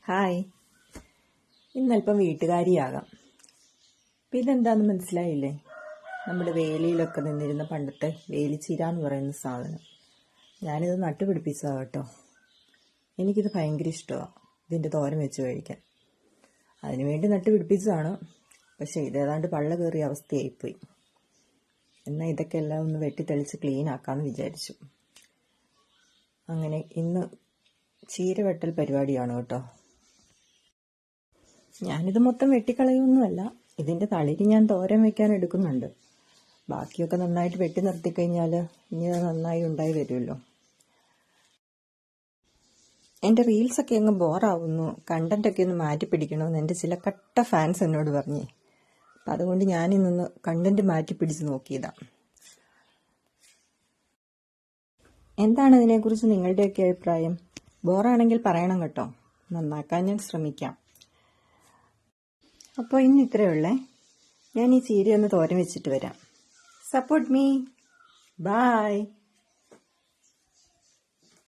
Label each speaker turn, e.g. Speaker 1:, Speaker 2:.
Speaker 1: Hi. ഇന്നല്പം വീട്ടുകാരിയാകാം. ഇതെന്താണെന്ന് മനസ്സിലായില്ലേ? നമ്മുടെ വേലിയിലൊക്കെ നിന്നിരുന്ന പണ്ടത്തെ വേലിച്ചീര എന്ന് പറയുന്ന സാധനം. ഞാനിത് നട്ടുപിടിപ്പിച്ചതാണ് കേട്ടോ. എനിക്കിത് ഭയങ്കര ഇഷ്ടമാണ്, ഇതിൻ്റെ തോരൻ വെച്ച് കഴിക്കാൻ. അതിനുവേണ്ടി നട്ടുപിടിപ്പിച്ചതാണ്. പക്ഷേ ഇതേതാണ്ട് പള്ള കയറിയ അവസ്ഥയായിപ്പോയി. എന്നാൽ ഇതൊക്കെ എല്ലാം ഒന്ന് വെട്ടിത്തെളിച്ച് ക്ലീൻ ആക്കാമെന്ന് വിചാരിച്ചു. അങ്ങനെ ഇന്ന് ചീര വെട്ടൽ പരിപാടിയാണ് കേട്ടോ. ഞാനിത് മൊത്തം വെട്ടിക്കളയൊന്നുമല്ല, ഇതിൻ്റെ തളിര് ഞാൻ തോരൻ വയ്ക്കാൻ എടുക്കുന്നുണ്ട്. ബാക്കിയൊക്കെ നന്നായിട്ട് വെട്ടി നിർത്തിക്കഴിഞ്ഞാൽ ഇനി അത് നന്നായി ഉണ്ടായി വരുമല്ലോ. എൻ്റെ റീൽസൊക്കെ അങ്ങ് ബോറാവുന്നു, കണ്ടൻറ്റൊക്കെ ഒന്ന് മാറ്റി പിടിക്കണമെന്ന് എൻ്റെ ചില കട്ട ഫാൻസ് എന്നോട് പറഞ്ഞേ. അപ്പം അതുകൊണ്ട് ഞാനിന്നൊന്ന് കണ്ടൻറ്റ് മാറ്റി പിടിച്ച് നോക്കിയതാണ്. എന്താണ് ഇതിനെക്കുറിച്ച് നിങ്ങളുടെയൊക്കെ അഭിപ്രായം? ബോറാണെങ്കിൽ പറയണം കേട്ടോ, നന്നാക്കാൻ ഞാൻ ശ്രമിക്കാം. അപ്പോൾ ഇന്ന് ഇത്രയേ ഉള്ളേ. ഞാൻ ഈ ചീര ഒന്ന് തോരൻ വെച്ചിട്ട് വരാം. Support me. ബൈ.